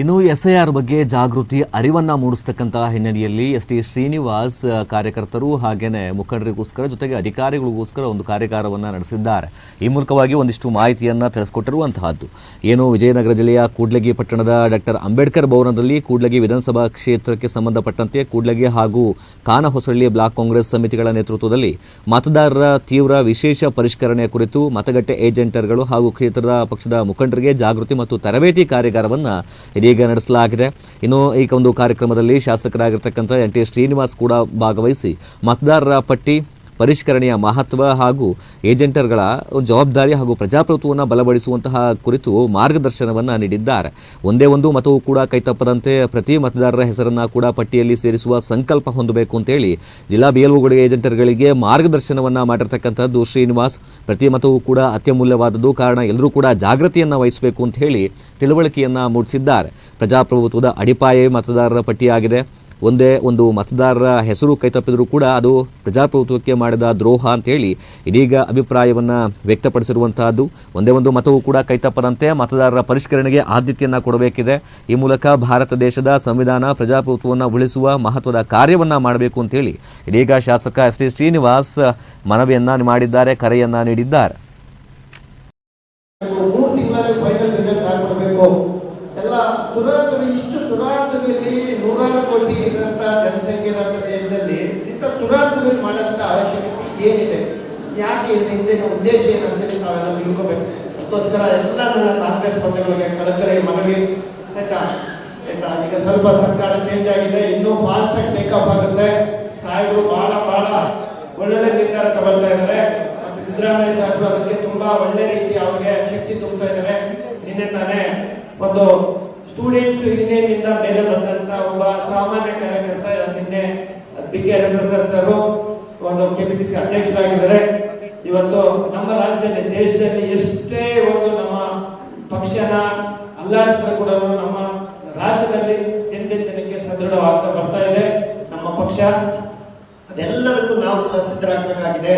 ಇನ್ನು ಎಸ್ಐಆರ್ ಬಗ್ಗೆ ಜಾಗೃತಿ ಅರಿವನ್ನ ಮೂಡಿಸತಕ್ಕಂತ ಹಿನ್ನೆಲೆಯಲ್ಲಿ ಎಸ್ಟಿ ಶ್ರೀನಿವಾಸ್ ಕಾರ್ಯಕರ್ತರು ಹಾಗೇನೆ ಮುಖಂಡರಿಗೋಸ್ಕರ ಜೊತೆಗೆ ಅಧಿಕಾರಿಗಳಿಗೋಸ್ಕರ ಒಂದು ಕಾರ್ಯಾಗಾರವನ್ನು ನಡೆಸಿದ್ದಾರೆ. ಈ ಮೂಲಕವಾಗಿ ಒಂದಿಷ್ಟು ಮಾಹಿತಿಯನ್ನ ತಿಳಿಸಿಕೊಟ್ಟಿರುವಂತಹದ್ದು ಏನು ವಿಜಯನಗರ ಜಿಲ್ಲೆಯ ಕೂಡ್ಲಗಿ ಪಟ್ಟಣದ ಡಾಕ್ಟರ್ ಅಂಬೇಡ್ಕರ್ ಭವನದಲ್ಲಿ ಕೂಡ್ಲಗಿ ವಿಧಾನಸಭಾ ಕ್ಷೇತ್ರಕ್ಕೆ ಸಂಬಂಧಪಟ್ಟಂತೆ ಕೂಡ್ಲಗಿ ಹಾಗೂ ಕಾನಹೊಸಳ್ಳಿ ಬ್ಲಾಕ್ ಕಾಂಗ್ರೆಸ್ ಸಮಿತಿಗಳ ನೇತೃತ್ವದಲ್ಲಿ ಮತದಾರರ ತೀವ್ರ ವಿಶೇಷ ಪರಿಷ್ಕರಣೆ ಕುರಿತು ಮತಗಟ್ಟೆ ಏಜೆಂಟರ್ಗಳು ಹಾಗೂ ಕ್ಷೇತ್ರದ ಪಕ್ಷದ ಮುಖಂಡರಿಗೆ ಜಾಗೃತಿ ಮತ್ತು ತರಬೇತಿ ಕಾರ್ಯಾಗಾರವನ್ನು ಈಗ ನಡೆಸಲಾಗಿದೆ. ಇನ್ನು ಈ ಒಂದು ಕಾರ್ಯಕ್ರಮದಲ್ಲಿ ಶಾಸಕರಾಗಿರ್ತಕ್ಕಂಥ ಎನ್.ಟಿ. ಶ್ರೀನಿವಾಸ್ ಕೂಡ ಭಾಗವಹಿಸಿ ಮತದಾರರ ಪಟ್ಟಿ ಪರಿಷ್ಕರಣೆಯ ಮಹತ್ವ ಹಾಗೂ ಏಜೆಂಟರ್ಗಳ ಜವಾಬ್ದಾರಿ ಹಾಗೂ ಪ್ರಜಾಪ್ರಭುತ್ವವನ್ನು ಬಲಪಡಿಸುವಂತಹ ಕುರಿತು ಮಾರ್ಗದರ್ಶನವನ್ನು ನೀಡಿದ್ದಾರೆ. ಒಂದೇ ಒಂದು ಮತವು ಕೂಡ ಕೈತಪ್ಪದಂತೆ ಪ್ರತಿ ಮತದಾರರ ಹೆಸರನ್ನು ಕೂಡ ಪಟ್ಟಿಯಲ್ಲಿ ಸೇರಿಸುವ ಸಂಕಲ್ಪ ಹೊಂದಬೇಕು ಅಂತೇಳಿ ಜಿಲ್ಲಾ ಬಿಎಲ್ಒಗಳಿಗೆ ಏಜೆಂಟರ್ಗಳಿಗೆ ಮಾರ್ಗದರ್ಶನವನ್ನು ಮಾಡಿರ್ತಕ್ಕಂಥದ್ದು ಶ್ರೀನಿವಾಸ್. ಪ್ರತಿ ಮತವು ಕೂಡ ಅತ್ಯಮೂಲ್ಯವಾದದ್ದು, ಕಾರಣ ಎಲ್ಲರೂ ಕೂಡ ಜಾಗೃತಿಯನ್ನು ವಹಿಸಬೇಕು ಅಂತ ಹೇಳಿ ತಿಳುವಳಿಕೆಯನ್ನು ಮೂಡಿಸಿದ್ದಾರೆ. ಪ್ರಜಾಪ್ರಭುತ್ವದ ಅಡಿಪಾಯ ಮತದಾರರ ಪಟ್ಟಿಯಾಗಿದೆ. ಒಂದೇ ಒಂದು ಮತದಾರರ ಹೆಸರು ಕೈತಪ್ಪಿದರೂ ಕೂಡ ಅದು ಪ್ರಜಾಪ್ರಭುತ್ವಕ್ಕೆ ಮಾಡಿದ ದ್ರೋಹ ಅಂತೇಳಿ ಇದೀಗ ಅಭಿಪ್ರಾಯವನ್ನು ವ್ಯಕ್ತಪಡಿಸಿರುವಂತಹದ್ದು. ಒಂದೇ ಒಂದು ಮತವು ಕೂಡ ಕೈತಪ್ಪದಂತೆ ಮತದಾರರ ಪರಿಷ್ಕರಣೆಗೆ ಆದ್ಯತೆಯನ್ನು ಕೊಡಬೇಕಿದೆ. ಈ ಮೂಲಕ ಭಾರತ ದೇಶದ ಸಂವಿಧಾನ ಪ್ರಜಾಪ್ರಭುತ್ವವನ್ನು ಉಳಿಸುವ ಮಹತ್ವದ ಕಾರ್ಯವನ್ನು ಮಾಡಬೇಕು ಅಂತೇಳಿ ಇದೀಗ ಶಾಸಕ ಎಸ್.ಟಿ. ಶ್ರೀನಿವಾಸ್ ಮನವಿಯನ್ನ ಮಾಡಿದ್ದಾರೆ, ಕರೆಯನ್ನ ನೀಡಿದ್ದಾರೆ. ನೂರಾರು ಕೋಟಿ ಇರುವಂತ ಜನಸಂಖ್ಯೆ ಇರುವಂತ ದೇಶದಲ್ಲಿ ಇಂಥ ದುರಾಚಾರದಲ್ಲಿ ಮಾಡೋಂಥ ಅವಶ್ಯಕತೆ ಏನಿದೆ, ಯಾಕೆ ಹಿಂದಿನ ಉದ್ದೇಶ ಏನಂತ ನಾವೆಲ್ಲ ತಿಳ್ಕೊಬೇಕು. ಅದಕ್ಕೋಸ್ಕರ ಎಲ್ಲ ನನ್ನ ಕಾಂಗ್ರೆಸ್ ಪಕ್ಷಗಳಿಗೆ ಕಳಕಳಿ ಮನವಿ, ಆಯ್ತಾ ಆಯ್ತಾ ಈಗ ಸ್ವಲ್ಪ ಸರ್ಕಾರ ಚೇಂಜ್ ಆಗಿದೆ, ಇನ್ನೂ ಫಾಸ್ಟ್ ಆಗಿ ಟೇಕ್ ಆಫ್ ಆಗುತ್ತೆ. ಸಾಹೇಬರು ಬಹಳ ಒಳ್ಳೊಳ್ಳೆ ನಿರ್ಧಾರ ತಗೊಳ್ತಾ ಇದ್ದಾರೆ. ಮತ್ತೆ ಸಿದ್ದರಾಮಯ್ಯ ಸಾಹೇಬರು ಅದಕ್ಕೆ ತುಂಬಾ ಒಳ್ಳೆ ರೀತಿ ಅವ್ರಿಗೆ ಶಕ್ತಿ ತುಂಬುತ್ತಾ ಇದ್ದಾರೆ. ನಿನ್ನೆ ತಾನೇ ಒಂದು ಸ್ಟೂಡೆಂಟ್ ಯೂನಿಯನ್ ಇಂದ ಮೇಲೆ ಬಂದಂತ ಒಬ್ಬ ಸಾಮಾನ್ಯ ಕಾರ್ಯಕರ್ತ ನಿನ್ನೆ ಬಿ.ಕೆ. ರವಿಪ್ರಸಾದ್ ಸರ್ ಒಂದು ಕೆಪಿಸಿಸಿ ಅಧ್ಯಕ್ಷರಾಗಿದ್ದಾರೆ. ಇವತ್ತು ನಮ್ಮ ರಾಜ್ಯದಲ್ಲಿ ದೇಶದಲ್ಲಿ ಎಷ್ಟೇ ಒಂದು ನಮ್ಮ ಪಕ್ಷನ ಅಲ್ಲಾಡಿಸಿದ್ರೆ ಕೂಡ ನಮ್ಮ ರಾಜ್ಯದಲ್ಲಿ ದಿನಕ್ಕೆ ಸದೃಢವಾಗ್ತಾ ಬರ್ತಾ ಇದೆ ನಮ್ಮ ಪಕ್ಷ. ಅದೆಲ್ಲದಕ್ಕೂ ನಾವು ಕೂಡ ಸಿದ್ಧರಾಗಬೇಕಾಗಿದೆ.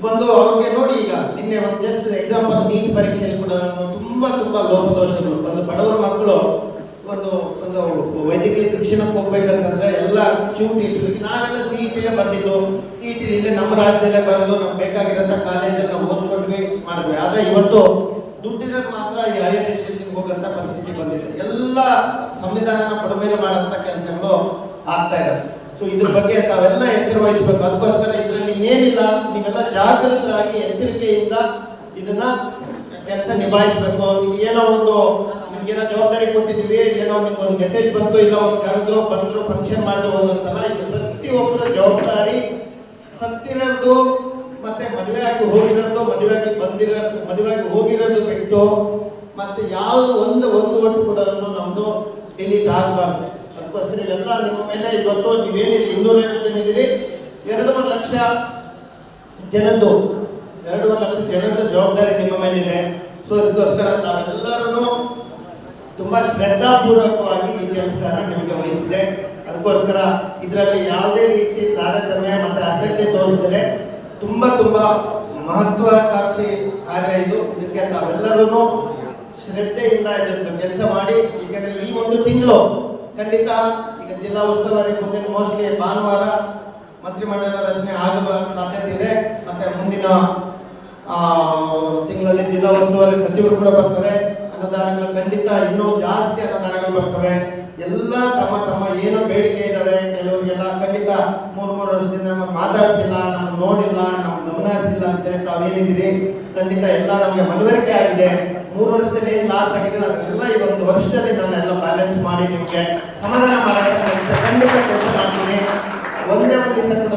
ಒಂದು ಅವ್ರಿಗೆ ನೋಡಿ, ಈಗ ನಿನ್ನೆ ಒಂದು ಜಸ್ಟ್ ಎಕ್ಸಾಂಪಲ್ ನೀಟ್ ಪರೀಕ್ಷೆಯಲ್ಲಿ ಕೂಡ ತುಂಬಾ ಲೋಪದೋಷಗಳು. ಒಂದು ಬಡವರ ಮಕ್ಕಳು ಒಂದು ವೈದ್ಯಕೀಯ ಶಿಕ್ಷಣಕ್ಕೆ ಹೋಗ್ಬೇಕಂತಂದ್ರೆ ಎಲ್ಲ ಚೂಟಿ ಇಟ್ಟು ನಾವೆಲ್ಲ CET ಬರ್ದಿದ್ದು, CET ಇಲ್ಲೇ ನಮ್ಮ ರಾಜ್ಯದಲ್ಲೇ ಬರೆದು ನಮ್ಗೆ ಬೇಕಾಗಿರೋಂಥ ಕಾಲೇಜಲ್ಲಿ ನಾವು ಓದ್ಕೊಂಡ್ವಿ ಮಾಡಿದ್ವಿ. ಆದ್ರೆ ಇವತ್ತು ದುಡ್ಡಿರೋದು ಮಾತ್ರ ಈ ಹೈಯರ್ ಎಜುಕೇಶನ್ಗೆ ಹೋಗಂತ ಪರಿಸ್ಥಿತಿ ಬಂದಿದೆ. ಎಲ್ಲ ಸಂವಿಧಾನನ ಪಡಮೇಲೆ ಮಾಡೋಂಥ ಕೆಲಸಗಳು ಆಗ್ತಾ ಇದಾವೆ. ಸೊ ಇದ್ರ ಬಗ್ಗೆ ತಾವೆಲ್ಲ ಎಚ್ಚರ ವಹಿಸ್ಬೇಕು. ಅದಕ್ಕೋಸ್ಕರ ಇದರಲ್ಲಿ ಇನ್ನೇನಿಲ್ಲ, ನೀವೆಲ್ಲ ಜಾಗೃತರಾಗಿ ಎಚ್ಚರಿಕೆಯಿಂದ ಇದನ್ನ ಕೆಲಸ ನಿಭಾಯಿಸ್ಬೇಕು. ಇದು ಏನೋ ಒಂದು ನಿಮ್ಗೇನೋ ಜವಾಬ್ದಾರಿ ಕೊಟ್ಟಿದ್ದೀವಿ, ಏನೋ ನಿಮ್ಗೊಂದು ಮೆಸೇಜ್ ಬಂತು, ಇಲ್ಲ ಒಂದು ಕರೆದ್ರು ಬಂದ್ರು ಫಂಕ್ಷನ್ ಮಾಡಿದ್ರು ಅಂತಲ್ಲ. ಇದು ಪ್ರತಿಯೊಬ್ಬರ ಜವಾಬ್ದಾರಿ. ಸತ್ತಿರೋದು ಮತ್ತೆ ಮದುವೆಯಾಗಿ ಹೋಗಿರೋದು, ಮದುವೆಯಾಗಿ ಹೋಗಿರೋದು ಬಿಟ್ಟು ಮತ್ತೆ ಯಾವುದು ಒಂದು ಒಟ್ಟು ಕೂಡ ನಮ್ದು ಡಿಲೀಟ್ ಆಗಬಾರ್ದು. ಅದಕ್ಕೋಸ್ಕರ ಇವೆಲ್ಲ ನಿಮ್ಮ ಮೇಲೆ ಇವತ್ತು ನೀವೇನಿದೆ 250 ಜನ ಇದ್ದೀರಿ, 2.5 ಲಕ್ಷ ಜನದ್ದು ಜವಾಬ್ದಾರಿ ನಿಮ್ಮ ಮೇಲಿದೆ. ಸೊ ಅದಕ್ಕೋಸ್ಕರ ತಾವೆಲ್ಲರೂ ತುಂಬಾ ಶ್ರದ್ಧಾಪೂರ್ವಕವಾಗಿ ಈ ಕೆಲಸನ ನಿಮಗೆ ವಹಿಸಿದೆ. ಅದಕ್ಕೋಸ್ಕರ ಇದರಲ್ಲಿ ಯಾವುದೇ ರೀತಿ ತಾರತಮ್ಯ ಮತ್ತೆ ಅಸಡ್ಡೆ ತೋರಿಸಿದರೆ ತುಂಬಾ ಮಹತ್ವಾಕಾಂಕ್ಷಿ ಕಾರ್ಯ ಇದು. ಇದಕ್ಕೆ ತಾವೆಲ್ಲರೂ ಶ್ರದ್ಧೆಯಿಂದ ಇದೊಂದು ಕೆಲಸ ಮಾಡಿ. ಏಕೆಂದರೆ ಈ ಒಂದು ತಿಂಗಳು ಖಂಡಿತ ಈಗ ಜಿಲ್ಲಾ ಉಸ್ತುವಾರಿ ಮುಂದಿನ ಮೋಸ್ಟ್ಲಿ ಭಾನುವಾರ ಮಂತ್ರಿಮಂಡಲ ರಚನೆ ಆಗುವ ಸಾಧ್ಯತೆ ಇದೆ. ಮತ್ತೆ ಮುಂದಿನ ತಿಂಗಳಲ್ಲಿ ಜಿಲ್ಲಾ ಉಸ್ತುವಾರಿ ಸಚಿವರು ಕೂಡ ಬರ್ತಾರೆ. ಅನುದಾನಗಳು ಖಂಡಿತ ಇನ್ನೂ ಜಾಸ್ತಿ ಅನುದಾನಗಳು ಬರ್ತವೆ. ಎಲ್ಲ ತಮ್ಮ ಏನು ಬೇಡಿಕೆ ಇದಾವೆ ಕೆಲವರಿಗೆಲ್ಲ ಖಂಡಿತ 3 ವರ್ಷದಿಂದ ನಮಗೆ ಮಾತಾಡಿಸಿಲ್ಲ, ನಮ್ಮನ್ನು ನೋಡಿಲ್ಲ, ನಮ್ಮ ಗಮನ ಹರಿಸಿಲ್ಲ ಅಂತೇಳಿ ತಾವೇನಿದ್ದೀರಿ ಖಂಡಿತ ಎಲ್ಲ ನಮಗೆ ಮನವರಿಕೆ ಆಗಿದೆ. 3 ವರ್ಷದಲ್ಲಿ ಏನು ಲಾಸ್ ಆಗಿದೆ ಅದನ್ನೆಲ್ಲ ಈ 1 ವರ್ಷದಲ್ಲಿ ನಾನೆಲ್ಲ ಬ್ಯಾಲೆನ್ಸ್ ಮಾಡಿ ನಿಮಗೆ ಸಮಾಧಾನ ಮಾಡೋಕ್ಕೆ ಖಂಡಿತ ಕೆಲಸ ಮಾಡ್ತೀನಿ. ಒಂದೇ ಒಂದು ದಿವಸ ಕೂಡ